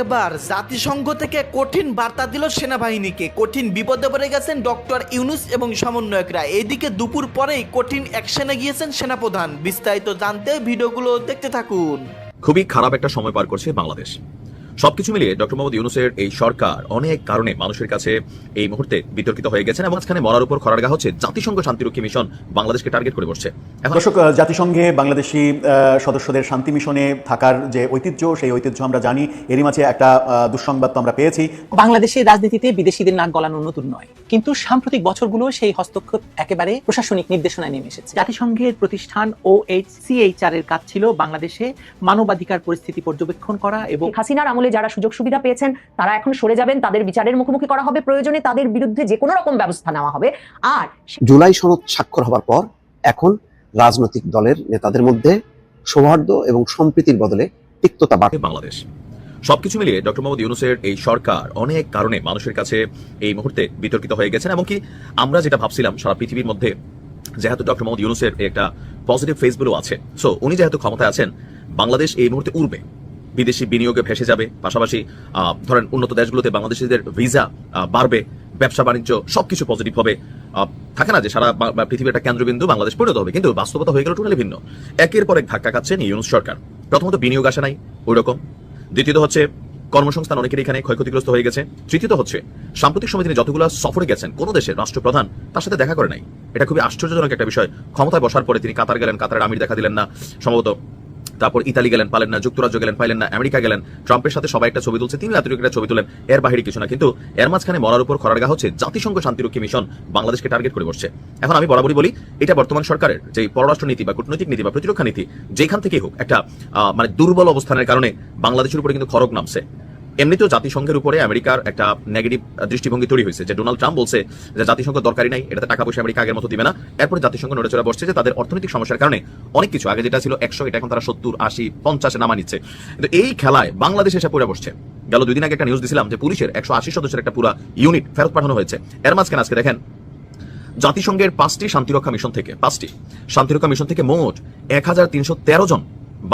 এবার জাতিসংঘ থেকে কঠিন বার্তা দিল সেনাবাহিনীকে। কঠিন বিপদে পড়ে গেছেন ডক্টর ইউনূস এবং সমন্বয়করা। এদিকে দুপুর পরেই কঠিন অ্যাকশনে গিয়েছেন সেনাপ্রধান। বিস্তারিত জানতে ভিডিওগুলো দেখতে থাকুন। খুবই খারাপ একটা সময় পার করছে বাংলাদেশ। সবকিছু মিলিয়ে ডক্টর মোহাম্মদ ইউনূসের এই সরকার অনেক কারণে মানুষের কাছে এই মুহূর্তে বিতর্কিত হয়ে গেছেন এবং মাঝখানে মরার উপর খড়ারগা হচ্ছে জাতিসংঘ শান্তিরক্ষী মিশন বাংলাদেশকে টার্গেট করে বসছে। দর্শক, জাতিসংঘে বাংলাদেশি সদস্যদের শান্তি মিশনে থাকার যে ঐতিহ্য, সেই ঐতিহ্য আমরা জানি। এরই মাঝে একটা দুঃসংবাদ তো আমরা পেয়েছি। বাংলাদেশের রাজনীতিতে বিদেশিদের নাক গলানো নতুন নয়, কিন্তু সাম্প্রতিক বছরগুলো সেই হস্তক্ষেপ একেবারে প্রশাসনিক নির্দেশনায় নেমে এসেছে। জাতিসংঘের প্রতিষ্ঠান OHCHR এর কাজ ছিল বাংলাদেশে মানবাধিকার পরিস্থিতি পর্যবেক্ষণ করা এবং হাসিনার আমলে যারা সুযোগ সুবিধা পেয়েছেন তারা এখন সরে যাবেন, তাদের বিচারের মুখোমুখি করা হবে, প্রয়োজনে তাদের বিরুদ্ধে যে কোনো রকম ব্যবস্থা নেওয়া হবে। আর জুলাই সনদ স্বাক্ষর হবার পর এখন রাজনৈতিক দলের নেতাদের মধ্যে সৌহার্দ্য এবং সম্প্রীতির বদলে তিক্ততা বাড়ে বাংলাদেশ। সবকিছু মিলিয়ে ডক্টর মোহাম্মদ ইউনূসের এই সরকার অনেক কারণে মানুষের কাছে এই মুহূর্তে বিতর্কিত হয়ে গেছেন। এমনকি আমরা যেটা ভাবছিলাম সারা পৃথিবীর মধ্যে যেহেতু ডক্টর মোহাম্মদ ইউনূসের একটা পজিটিভ ফেসবুকও আছে, সো উনি যেহেতু ক্ষমতায় আছেন, বাংলাদেশ এই মুহূর্তে উড়বে, বিদেশি বিনিয়োগে ভেসে যাবে, পাশাপাশি ধরেন উন্নত দেশগুলোতে বাংলাদেশিদের ভিসা বাড়বে, ব্যবসা বাণিজ্য সবকিছু পজিটিভ হবে। থাকে না যে সারা পৃথিবীর একটা কেন্দ্রবিন্দু বাংলাদেশ পরিণত হবে, কিন্তু বাস্তবতা হয়ে গেল টোটালি ভিন্ন। একের পর এক ধাক্কা খাচ্ছেন ইউনূস সরকার। প্রথমত বিনিয়োগ আসে নাই ওই রকম, দ্বিতীয়ত হচ্ছে কর্মসংস্থান অনেকের এখানে ক্ষয়ক্ষতিগ্রস্ত হয়ে গেছে, তৃতীয়ত হচ্ছে সাম্প্রতিক সময় তিনি যতগুলো সফরে গেছেন কোনো দেশের রাষ্ট্রপ্রধান তার সাথে দেখা করে নাই। এটা খুবই আশ্চর্যজনক একটা বিষয়। ক্ষমতায় বসার পরে তিনি কাতার গেলেন, কাতারের আমির দেখা দিলেন না সম্ভবত, তারপর ইতালি গেলেন, পালেন না, যুক্তরাজ্য গেলেন, পাইলেন না, আমেরিকা গেলেন, ট্রাম্পের সাথে সবাই একটা ছবি তুলছে, তিনি এতটুকু একটা ছবি তুলেন, এর বাইরে কিছু না। কিন্তু এর মাঝখানে মরার উপর খড়ারগা হচ্ছে জাতিসংঘ শান্তিরক্ষী মিশন বাংলাদেশকে টার্গেট করে বসছে। এখন আমি বরাবরই বলি, এটা বর্তমান সরকারের যে পররাষ্ট্র নীতি বা কূটনৈতিক নীতি বা প্রতিরক্ষা নীতি যেখান থেকেই হোক একটা মানে দুর্বল অবস্থানের কারণে বাংলাদেশের উপরে কিন্তু খড়গ নামছে। এমনিতেও জাতিসংঘের উপরে আমেরিকার একটা নেগেটিভ দৃষ্টিভঙ্গি তৈরি হয়েছে যে ডোনাল্ড ট্রাম্প বলছে যে জাতিসংঘ দরকারই নাই, এটাতে টাকা পয়সা আমেরিকা আগের মতো দিবে না। এরপরে জাতিসংঘ নড়েচড়ে বসছে যে তাদের অর্থনৈতিক সমস্যার কারণে অনেক কিছু আগে যেটা ছিল 100 এটা এখন তারা 70, 80, 50-এ নামা নিচ্ছে। কিন্তু এই খেলায় বাংলাদেশ এসে পড়ে বসছে। গেল 2 দিন আগে একটা নিউজ দিছিলাম যে পুলিশের 180 সদস্যের একটা পুরো ইউনিট ফেরত পাঠানো হয়েছে। এর মাঝখানে আজকে দেখেন জাতিসংঘের 5টি শান্তিরক্ষা মিশন থেকে মোট 1313 জন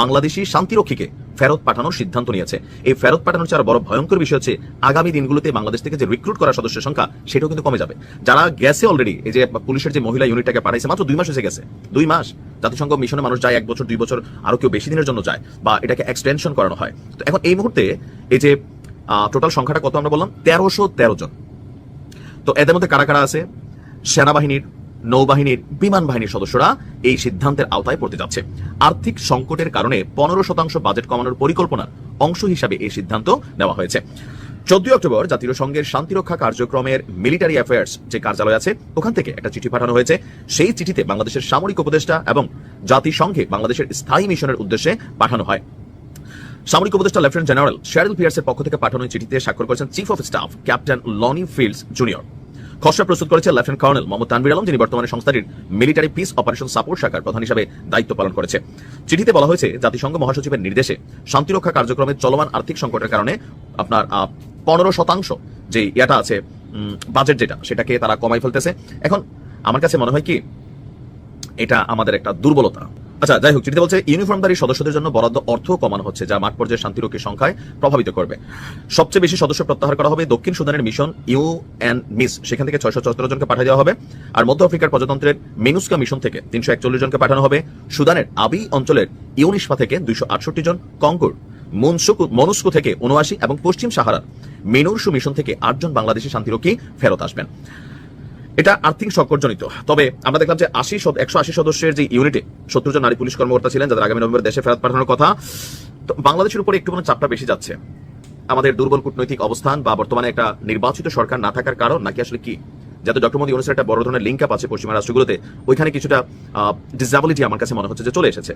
বাংলাদেশি শান্তিরক্ষীকে ফেরত পাঠানোর সিদ্ধান্ত নিয়েছে। এই ফেরত পাঠানোর চেয়ে আরো বড় ভয়ঙ্কর বিষয় হচ্ছে আগামী দিনগুলোতে বাংলাদেশ থেকে যে রিক্রুট করা সদস্যের সংখ্যা সেটাও কিন্তু কমে যাবে। যারা গেছে অলরেডি, এই যে পুলিশের যে মহিলা ইউনিটটাকে পাঠাইছে মাত্র 2 মাস হয়ে গেছে, 2 মাস। জাতিসংঘ মিশনে মানুষ যায় 1 বছর, 2 বছর, আরো কেউ বেশি দিনের জন্য যায়, বা এটাকে এক্সটেনশন করানো হয়। তো এখন এই মুহূর্তে এই যে টোটাল সংখ্যাটা কত আমরা বললাম, 1313 জন। তো এদের মধ্যে কারা কারা আছে? সেনাবাহিনীর, নৌবাহিনীর, বিমান বাহিনীর সদস্যরা এই সিদ্ধান্তের আওতায় পড়তে যাচ্ছে। আর্থিক সংকটের কারণে 15% বাজেট কমানোর পরিকল্পনার অংশ হিসাবে এই সিদ্ধান্ত নেওয়া হয়েছে। 14 অক্টোবর জাতিসংঘের শান্তিরক্ষা কার্যক্রমের মিলিটারি অ্যাফেয়ার্স যে কার্যালয় আছে ওখান থেকে একটা চিঠি পাঠানো হয়েছে। সেই চিঠিতে বাংলাদেশের সামরিক উপদেষ্টা এবং জাতিসংঘে বাংলাদেশের স্থায়ী মিশনের উদ্দেশ্যে পাঠানো হয়। সামরিক উপদেষ্টা লেফটেন্যান্ট জেনারেল শেরিল পিয়ার্সের পক্ষ থেকে পাঠানো চিঠিতে স্বাক্ষর করেছেন chief of staff captain lonely fields junior. খসড়া প্রস্তুত করেছে লেফটেন্যান্ট কর্নেল মোহাম্মদ তানভীর আলম, যিনি বর্তমানে সংস্থাটির মিলিটারি পিস অপারেশন সাপোর্ট শাখার প্রধান হিসেবে দায়িত্ব পালন করেছে। চিঠিতে বলা হয়েছে জাতিসংঘ মহাসচিবের নির্দেশে শান্তিরক্ষা কার্যক্রমে চলমান আর্থিক সংকটের কারণে আপনার 15% যে ইয়াটা আছে বাজেট যেটা, সেটাকে তারা কমাই ফেলতেছে। এখন আমার কাছে মনে হয় কি এটা আমাদের একটা দুর্বলতা। আচ্ছা, যাই হোক, চিঠিতে বলছে ইউনিফর্মধারী সদস্যদের জন্য বরাদ্দ অর্থ কমানো হচ্ছে, যা মাঠ পর্যায়ে শান্তিরক্ষীর সংখ্যায় প্রভাবিত করবে। সবচেয়ে বেশি সদস্য প্রত্যাহার করা হবে দক্ষিণ সুদানের মিশন UNMISS, সেখান থেকে 674 জনকে পাঠিয়ে দেওয়া হবে। আর মধ্য আফ্রিকার প্রজাতন্ত্রের মিনুস্কা মিশন থেকে 341 জনকে পাঠানো হবে। সুদানের আবি অঞ্চলের ইউনিসফা থেকে 268 জন, কঙ্গোর মনুস্কো থেকে 79 এবং পশ্চিম সাহারার মিনুরসু মিশন থেকে 8 জন বাংলাদেশি শান্তিরক্ষী ফেরত আসবেন। এটা আর্থিক সংকটজনিত। তবে আমরা দেখলাম যে 180 সদস্যের যে ইউনিটে 70 জন নারী পুলিশ কর্মকর্তা ছিলেন যাদের আগামী নভেম্বর দেশে ফেরত পাঠানোর কথা। তো বাংলাদেশের উপরে একটু চাপটা বেশি যাচ্ছে। আমাদের দুর্বল কূটনৈতিক অবস্থান বা বর্তমানে একটা নির্বাচিত সরকার না থাকার কারণ, নাকি আসলে কি? যাতে ডক্টর মোহাম্মদ ইউনূসের একটা বড় ধরনের লিঙ্ক আপ আছে পশ্চিমা রাষ্ট্রগুলোতে, ওইখানে কিছুটা ডিসএবিলিটি আমার কাছে মনে হচ্ছে যে চলে এসেছে,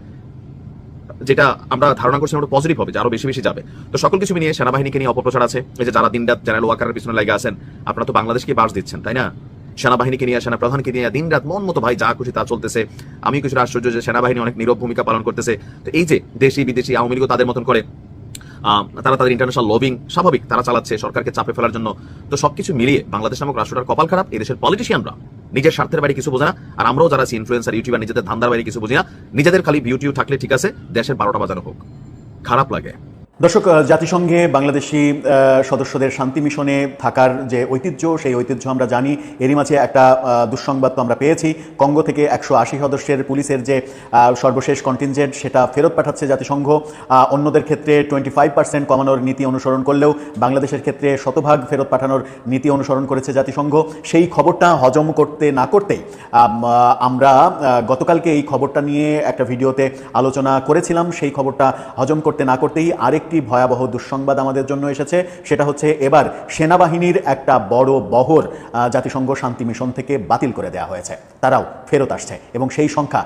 যেটা আমরা ধারণা করছি আমরা পজিটিভ হবে, যে আরো বেশি বেশি যাবে। তো সকল কিছু নিয়ে সেনাবাহিনীকে নিয়ে অপপ্রচার আছে। এই যে যারা দিনরাত জেনারেল ওয়াকারের পিছনে লাগে আছেন, আপনারা তো বাংলাদেশকে বাস দিচ্ছেন, তাই না? সেনাবাহিনীকে নিয়ে, সেনা প্রধানকে নিয়ে দিনরাত মন মতো ভাই যা খুশি তা চলতেছে। আমি কিছুটা আশ্চর্য যে সেনাবাহিনী অনেক নীরব ভূমিকা পালন করতেছে। তো এই যে দেশি বিদেশি আওয়ামী লীগও তাদের মতন করে তারা তাদের ইন্টারন্যাশনাল লবিং স্বাভাবিক তারা চালাচ্ছে সরকারকে চাপে ফেলার জন্য। তো সবকিছু মিলিয়ে বাংলাদেশ নামক রাষ্ট্রটার কপাল খারাপ। এই দেশের পলিটিশিয়ানরা নিজের স্বার্থের বাইরে কিছু বোঝে না, আর আমরাও যারা ইনফ্লুয়েন্সার ইউটিউবার নিজেদের ধান্দার বাইরে কিছু বুঝি না। নিজেদের খালি ভিউ টিউ থাকলে ঠিক আছে, দেশের 12টা বাজানো হোক। খারাপ লাগে। দর্শক, জাতিসংঘে বাংলাদেশি সদস্যদের শান্তি মিশনে থাকার যে ঐতিহ্য, সেই ঐতিহ্য আমরা জানি। এরই মাঝে একটা দুঃসংবাদ তো আমরা পেয়েছি। কঙ্গো থেকে 180 সদস্যের পুলিশের যে সর্বশেষ কন্টিনজেন্ট, সেটা ফেরত পাঠাচ্ছে জাতিসংঘ। অন্যদের ক্ষেত্রে 25% কমানোর নীতি অনুসরণ করলেও বাংলাদেশের ক্ষেত্রে শতভাগ ফেরত পাঠানোর নীতি অনুসরণ করেছে জাতিসংঘ। সেই খবরটা হজম করতে না করতেই আমরা গতকালকে এই খবরটা নিয়ে একটা ভিডিওতে আলোচনা করেছিলাম। সেই খবরটা হজম করতে না করতেই আরেকটি ভয়াবহ দুঃসংবাদ আমাদের জন্য এসেছে। সেটা হচ্ছে এবার সেনাবাহিনীর একটা বড় বহর জাতিসংঘ শান্তি মিশন থেকে বাতিল করে দেওয়া হয়েছে। তারাও ফেরত আসছে এবং সেই সংখ্যা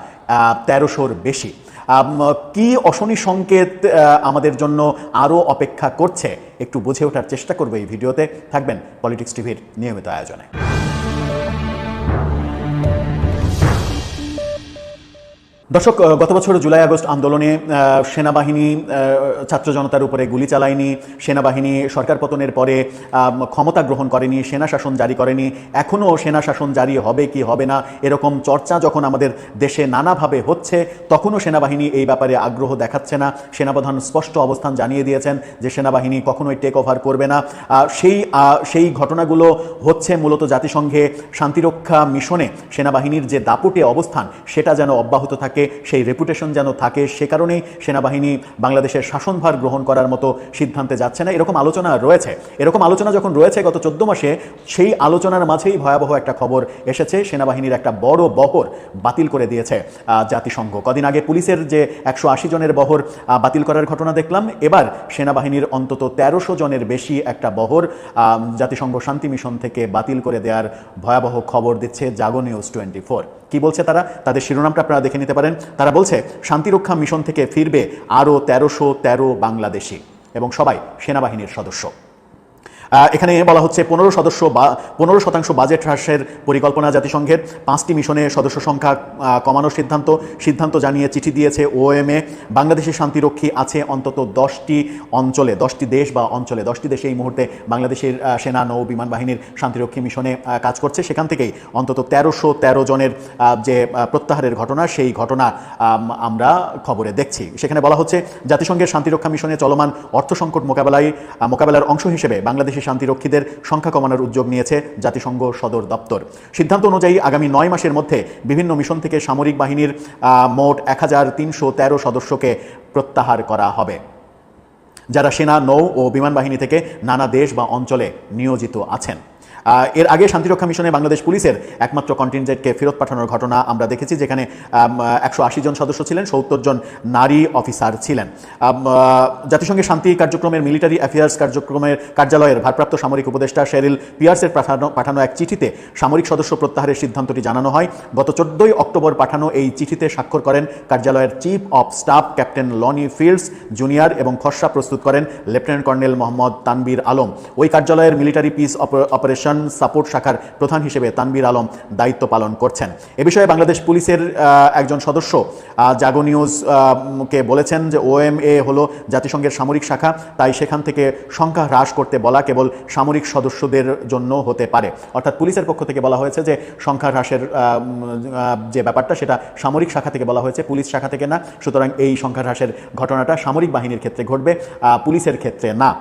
1300-র বেশি। কি অশনি সংকেত আমাদের জন্য আরও অপেক্ষা করছে, একটু বুঝে ওঠার চেষ্টা করবো এই ভিডিওতে। থাকবেন পলিটিক্স টিভির নিয়মিত আয়োজনে। দর্শক, গত বছর জুলাই আগস্ট আন্দোলনে সেনাবাহিনী ছাত্র জনতার উপরে গুলি চালায়নি, সেনাবাহিনী সরকার পতনের পরে ক্ষমতা গ্রহণ করেনি, সেনা শাসন জারি করেনি। এখনও সেনা শাসন জারি হবে কি হবে না এরকম চর্চা যখন আমাদের দেশে নানাভাবে হচ্ছে, তখনও সেনাবাহিনী এই ব্যাপারে আগ্রহ দেখাচ্ছে না। সেনাপ্রধান স্পষ্ট অবস্থান জানিয়ে দিয়েছেন যে সেনাবাহিনী কখনোই টেক ওভার করবে না। সেই ঘটনাগুলো হচ্ছে মূলত জাতিসংঘে শান্তিরক্ষা মিশনে সেনাবাহিনীর যে দাপুটে অবস্থান, সেটা যেন অব্যাহত থাকে, সেই রেপুটেশন যেন থাকে। সে কারণেই সেনাবাহিনী বাংলাদেশের শাসনভার গ্রহণ করার মতো সিদ্ধান্তে যাচ্ছে না, এরকম আলোচনা রয়েছে। এরকম আলোচনা যখন রয়েছে গত 14 মাসে, সেই আলোচনার মাঝেই ভয়াবহ একটা খবর এসেছে। সেনাবাহিনীর একটা বড় বহর বাতিল করে দিয়েছে জাতিসংঘ। কদিন আগে পুলিশের যে 180 জনের বহর বাতিল করার ঘটনা দেখলাম, এবার সেনাবাহিনীর অন্তত 1300 জনের বেশি একটা বহর জাতিসংঘ শান্তি মিশন থেকে বাতিল করে দেওয়ার ভয়াবহ খবর দিচ্ছে জাগো নিউজ 24। কি বলছে তারা? তাদের শিরোনামটা আপনারা দেখে নিতে পারেন। তারা বলছে শান্তিরক্ষা মিশন থেকে ফিরবে আরও 1313 বাংলাদেশি এবং সবাই সেনাবাহিনীর সদস্য। এখানে বলা হচ্ছে 15% বাজেট হ্রাসের পরিকল্পনা জাতিসংঘের। 5টি মিশনে সদস্য সংখ্যা কমানোর সিদ্ধান্ত জানিয়ে চিঠি দিয়েছে ওএমএ। বাংলাদেশের শান্তিরক্ষী আছে অন্তত 10টি অঞ্চলে, 10টি দেশ বা অঞ্চলে। 10টি দেশে এই মুহূর্তে বাংলাদেশের সেনা, নৌ, বিমান বাহিনীর শান্তিরক্ষী মিশনে কাজ করছে। সেখান থেকেই অন্তত 1313 জনের যে প্রত্যাহারের ঘটনা, সেই ঘটনা আমরা খবরে দেখছি। সেখানে বলা হচ্ছে জাতিসংঘের শান্তিরক্ষা মিশনে চলমান অর্থ সংকট মোকাবেলার অংশ হিসেবে বাংলাদেশের শান্তিরক্ষীদের সংখ্যা কমানোর উদ্যোগ নিয়েছে জাতিসংঘ সদর দপ্তর। সিদ্ধান্ত অনুযায়ী আগামী 9 মাসের মধ্যে বিভিন্ন মিশন থেকে সামরিক বাহিনীর মোট 1313 সদস্যকে প্রত্যাহার করা হবে, যারা সেনা, নৌ ও বিমান বাহিনী থেকে নানা দেশ বা অঞ্চলে নিয়োজিত আছেন। এর আগে শান্তিরক্ষা মিশনে বাংলাদেশ পুলিশের একমাত্র কন্টিনজেন্টকে ফেরত পাঠানোর ঘটনা আমরা দেখেছি, যেখানে 180 জন সদস্য ছিলেন, 70 জন নারী অফিসার ছিলেন। জাতিসংঘের শান্তি কার্যক্রমের মিলিটারি অ্যাফেয়ার্স কার্যালয়ের ভারপ্রাপ্ত সামরিক উপদেষ্টা শেরিল পিয়ার্সের পাঠানো এক চিঠিতে সামরিক সদস্য প্রত্যাহারের সিদ্ধান্তটি জানানো হয়। গত 14 অক্টোবর পাঠানো এই চিঠিতে স্বাক্ষর করেন কার্যালয়ের chief of staff captain lonely fields junior এবং খসড়া প্রস্তুত করেন লেফটেন্যান্ট কর্নেল মোহাম্মদ তানবীর আলম। ওই কার্যালয়ের মিলিটারি পিস অপারেশন সাপোর্ট শাখার প্রধান হিসেবে তানবীর আলম দায়িত্ব পালন করছেন। এ বিষয়ে বাংলাদেশ পুলিশের একজন সদস্য জাগো নিউজ কে বলেছেন যে ওএমএ হলো জাতিসংঘের সামরিক শাখা, তাই সেখান থেকে সংখ্যা হ্রাস করতে বলা কেবল সামরিক সদস্যদের জন্য হতে পারে। অর্থাৎ পুলিশের পক্ষ থেকে বলা হয়েছে যে সংখ্যা হ্রাসের যে ব্যাপারটা, সেটা সামরিক শাখা থেকে বলা হয়েছে, পুলিশ শাখা থেকে না। সুতরাং এই সংখ্যা হ্রাসের ঘটনাটা সামরিক বাহিনীর ক্ষেত্রে ঘটবে, পুলিশের ক্ষেত্রে না।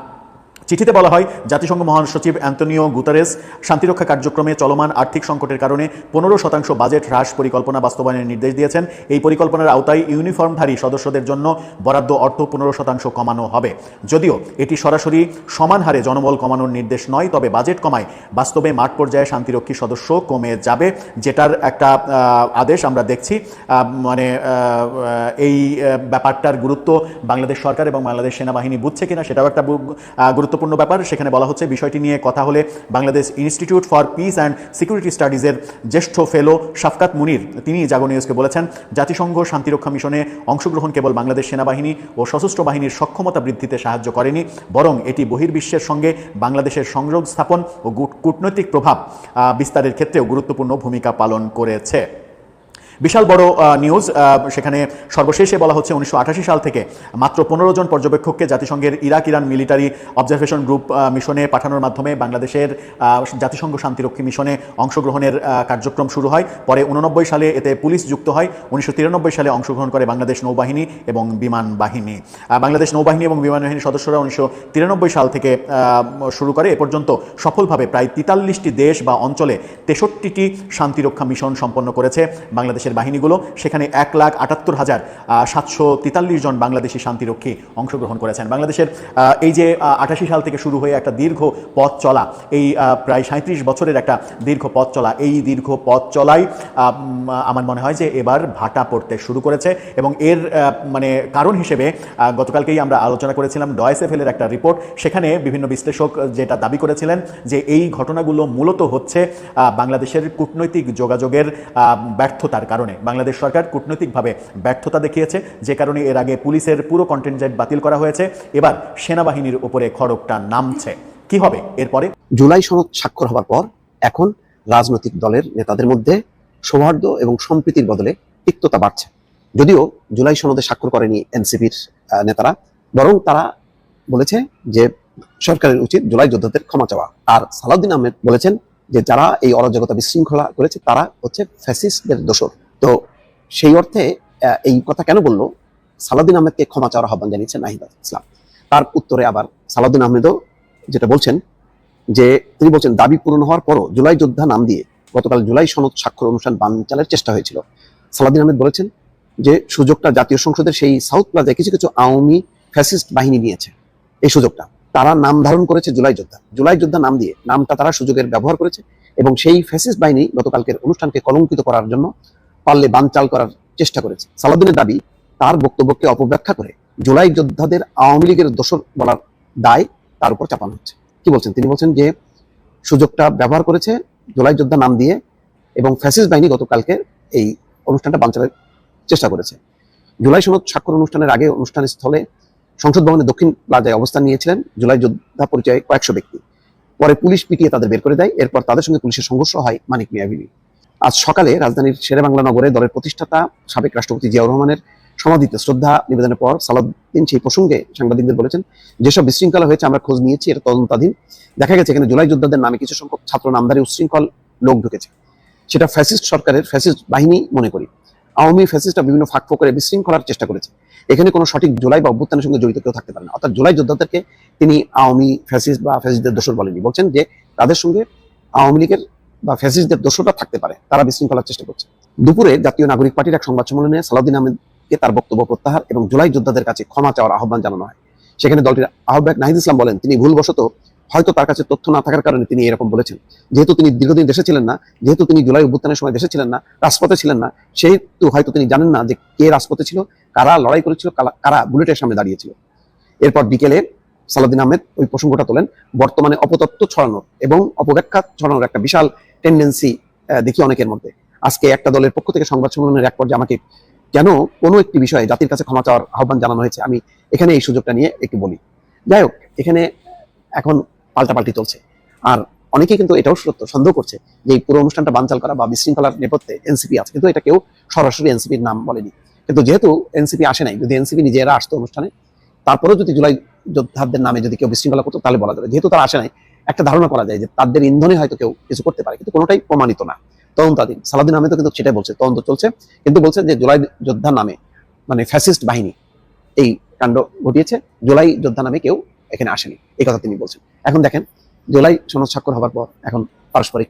চিঠিতে বলা হয় জাতিসংঘ মহাসচিব অ্যান্তনিও গুতারেস শান্তিরক্ষা কার্যক্রমে চলমান আর্থিক সংকটের কারণে 15% বাজেট হ্রাস পরিকল্পনা বাস্তবায়নের নির্দেশ দিয়েছেন। এই পরিকল্পনার আওতায় ইউনিফর্মধারী সদস্যদের জন্য বরাদ্দ অর্থ 15% কমানো হবে। যদিও এটি সরাসরি সমান হারে জনবল কমানোর নির্দেশ নয়, তবে বাজেট কমায় বাস্তবে মাঠ পর্যায়ে শান্তিরক্ষী সদস্য কমে যাবে, যেটার একটা আদেশ আমরা দেখছি। মানে এই ব্যাপারটার গুরুত্ব বাংলাদেশ সরকার এবং বাংলাদেশ সেনাবাহিনী বুঝছে কিনা সেটাও একটা গুরুত্বপূর্ণ ব্যাপার। সেখানে বলা হচ্ছে বিষয়টি নিয়ে কথা হলে Bangladesh Institute for Peace and Security স্টাডিজের জ্যেষ্ঠ ফেলো শাফকাত মুনির তিনি জাগো নিউজকে বলেছেন, জাতিসংঘ শান্তিরক্ষা মিশনে অংশগ্রহণ কেবল বাংলাদেশ সেনাবাহিনী ও সশস্ত্র বাহিনীর সক্ষমতা বৃদ্ধিতে সাহায্য করেনি, বরং এটি বহির্বিশ্বের সঙ্গে বাংলাদেশের সংযোগ স্থাপন ও কূটনৈতিক প্রভাব বিস্তারের ক্ষেত্রেও গুরুত্বপূর্ণ ভূমিকা পালন করেছে। বিশাল বড় নিউজ। সেখানে সর্বশেষে বলা হচ্ছে 1988 সাল থেকে মাত্র 15 জন পর্যবেক্ষককে জাতিসংঘের ইরান মিলিটারি অবজারভেশন গ্রুপ মিশনে পাঠানোর মাধ্যমে বাংলাদেশের জাতিসংঘ শান্তিরক্ষী মিশনে অংশগ্রহণের কার্যক্রম শুরু হয়। পরে 89 সালে এতে পুলিশ যুক্ত হয়। 1993 সালে অংশগ্রহণ করে বাংলাদেশ নৌবাহিনী এবং বিমান বাহিনী। বাংলাদেশ নৌবাহিনী এবং বিমান বাহিনীর সদস্যরা 1993 সাল থেকে শুরু করে এ পর্যন্ত সফলভাবে প্রায় 43টি দেশ বা অঞ্চলে 63টি শান্তিরক্ষা মিশন সম্পন্ন করেছে বাংলাদেশের বাহিনীগুলো। সেখানে 1,78,743 জন বাংলাদেশি শান্তিরক্ষী অংশগ্রহণ করেছেন। বাংলাদেশের এই যে 88 সাল থেকে শুরু হয়ে একটা দীর্ঘ পথ চলা, এই প্রায় 37 বছরের একটা দীর্ঘ পথ চলা, এই দীর্ঘ পথ চলাই আমার মনে হয় যে এবার ভাটা পড়তে শুরু করেছে। এবং এর মানে কারণ হিসেবে গতকালকেই আমরা আলোচনা করেছিলাম ডয়েসএফএল এর একটা রিপোর্ট। সেখানে বিভিন্ন বিশ্লেষক যেটা দাবি করেছিলেন যে এই ঘটনাগুলো মূলত হচ্ছে বাংলাদেশের কূটনৈতিক যোগাযোগের ব্যর্থতার কারণে। বাংলাদেশ সরকার কূটনৈতিকভাবে ব্যর্থতা দেখিয়েছে, যে কারণে এর আগে পুলিশের পুরো কন্টিনজেন্ট বাতিল করা হয়েছে। এবার সেনাবাহিনীর উপরে খড়গটা নামছে। কি হবে এরপরে? জুলাই সনদ স্বাক্ষর হওয়ার পর এখন রাজনৈতিক দলের নেতাদের মধ্যে সৌহার্দ্য এবং সম্প্রীতির বদলে তিক্ততা বাড়ছে। যদিও জুলাই সনদে স্বাক্ষর করেনি এনসিপির নেতারা, বরং তারা বলেছে যে সরকারের উচিত জুলাই যোদ্ধাদের ক্ষমা চাওয়া। আর সালাউদ্দিন আহমেদ বলেছেন যে যারা এই অরাজকতা বিশৃঙ্খলা করেছে তারা হচ্ছে ফ্যাসিস্টদের দোসর। তো সেই অর্থে এই কথা কেন বললো? সালাউদ্দিন আহমেদকে ক্ষমা চাওয়ার আহ্বান জানিয়েছেন নাহিদ ইসলাম। তার উত্তরে আবার সালাউদ্দিন আহমেদও যেটা বলছেন যে তিনি বলছেন দাবি পূরণ হওয়ার পরও জুলাই যোদ্ধা নাম দিয়ে গতকাল জুলাই সনদ স্বাক্ষর অনুষ্ঠান বানচালের চেষ্টা হয়েছিল। সালাউদ্দিন আহমেদ বলেছেন যে সুযোগটা জাতীয় সংসদের সেই সাউথ প্লাজায় কিছু কিছু আওয়ামী ফ্যাসিস্ট বাহিনী নিয়েছে। এই সুযোগটা তারা নাম ধারণ করেছে জুলাই যোদ্ধা। জুলাই যোদ্ধা নাম দিয়ে নামটা তারা সুযোগের ব্যবহার করেছে এবং সেই ফ্যাসিস্ট বাহিনী গতকালকের অনুষ্ঠানকে কলঙ্কিত করার জন্য পারলে বানচাল করার চেষ্টা করেছে। সালাউদ্দিনের দাবি, তার বক্তব্যকে অপব্যাখ্যা করে জুলাই যোদ্ধাদের আওয়ামী লীগের দোসর বলার দায় তার উপর চাপানো হচ্ছে। কি বলছেন? তিনি বলছেন যে সুযোগটা ব্যবহার করেছে জুলাই যোদ্ধা নাম দিয়ে এবং ফ্যাসিস্ট বাহিনী গতকালকে এই অনুষ্ঠানটা বানচালের চেষ্টা করেছে। জুলাই সনদ স্বাক্ষর অনুষ্ঠানের আগে অনুষ্ঠান স্থলে সংসদ ভবনের দক্ষিণ প্লাজায় অবস্থান নিয়েছিলেন জুলাই যোদ্ধা পরিচয়ে কয়েকশো ব্যক্তি। পরে পুলিশ পিটিয়ে তাদের বের করে দেয়। এরপর তাদের সঙ্গে পুলিশের সংঘর্ষ হয় মানিক মিয়া বিবি। আজ সকালে রাজধানীর শেরেবাংলা নগরে দলের প্রতিষ্ঠাতা সাবেক রাষ্ট্রপতি জিয়াউর রহমানের সমাধিতে শ্রদ্ধা নিবেদনের পর সালাউদ্দিন সেই প্রসঙ্গে সাংবাদিকদের বলেছেন, যেসব বিশৃঙ্খলা হয়েছে আমরা খোঁজ নিয়েছি, এটা তদন্তাধীন। দেখা গেছে এখানে জুলাই যোদ্ধাদের নামে কিছু সংখ্যক ছাত্র নামধারী উচ্ছৃঙ্খল লোক ঢুকেছে। সেটা ফ্যাসিস্ট সরকারের ফ্যাসিস্ট বাহিনী মনে করি। আওয়ামী ফ্যাসিস্টরা বিভিন্ন ফাঁক ফোকরে বিশৃঙ্খলার চেষ্টা করেছে। এখানে কোনো সঠিক জুলাই বা অভ্যুত্থানের সঙ্গে জড়িত কেউ থাকতে পারে না। অর্থাৎ জুলাই যোদ্ধাদেরকে তিনি আওয়ামী ফ্যাসিস্ট বা ফ্যাসিস্টদের দোসর বলেনি, বলছেন যে তাদের সঙ্গে আওয়ামী লীগের বা ফ্যাসিস্টদের দোসররা থাকতে পারে, তারা বিশৃঙ্খলার চেষ্টা করছে। দুপুরে জাতীয় নাগরিক পার্টির এক সংবাদ সম্মেলনে সালাউদ্দিন আহমেদকে তার বক্তব্য প্রত্যাহার এবং জুলাই যোদ্ধাদের কাছে ক্ষমা চাওয়ার আহ্বান জানানো হয়। সেখানে দলটির আহ্বায়ক নাহিদ ইসলাম বলেন, তিনি ভুলবশত হয়তো তার কাছে তথ্য না থাকার কারণে তিনি এরকম বলেছেন। যেহেতু তিনি দীর্ঘদিন দেশে ছিলেন না, যেহেতু তিনি জুলাই অভ্যুত্থানের সময় দেশে ছিলেন না, রাজপথে ছিলেন না, সেহেতু হয়তো তিনি জানেন না যে কে রাজপথে ছিল, কারা লড়াই করেছিল, কারা বুলেটের সামনে দাঁড়িয়েছিল। এরপর বিকেলে সালাউদ্দিন আহমেদ ওই প্রসঙ্গটা তোলেন। বর্তমানে অপতত্ত্ব ছড়ানোর এবং অপব্যাখ্যা ছড়ানোর একটা বিশাল টেন্ডেন্সি দেখি অনেকের মধ্যে। আজকে একটা দলের পক্ষ থেকে সংবাদ সম্মেলনের এক পর্যায়ে আমাকে কেন কোনো একটি বিষয়ে জাতির কাছে ক্ষমা চাওয়ার আহ্বান জানানো হয়েছে, আমি এখানে এই সুযোগটা নিয়ে একটু বলি। যাই হোক, এখানে এখন পাল্টাপাল্টি চলছে। আর অনেকেই কিন্তু এটাও সন্দেহ করছে যে এই পুরো অনুষ্ঠানটা বানচাল করা বা বিশৃঙ্খলার নেপথ্যে এনসিপি আছে, কিন্তু এটা কেউ সরাসরি এনসিপির নাম বলেনি। কিন্তু যেহেতু এনসিপি আসে নাই, যদি এনসিপি নিজেরা আসতো অনুষ্ঠানে, তারপরেও যদি জুলাই যোদ্ধাদের নামে যদি কেউ বিশৃঙ্খলা করতো তাহলে বলা যাবে। যেহেতু তারা আসে নাই, একটা ধারণা করা যায় যে তাদের ইন্ধনে হয়তো কেউ কিছু করতে পারে, কিন্তু কোনোটাই প্রমাণিত না, তদন্তাধীন। সালাউদ্দিন আহমেদ কিন্তু সেটাই বলছে, তদন্ত চলছে, কিন্তু বলছে যে জুলাই যোদ্ধা নামে মানে ফ্যাসিস্ট বাহিনী এই কাণ্ড ঘটিয়েছে, জুলাই যোদ্ধা নামে কেউ এখানে আসেনি, এই কথা তিনি বলছেন। এখন দেখেন জুলাই সনদ স্বাক্ষর হওয়ার পর এখন পারস্পরিক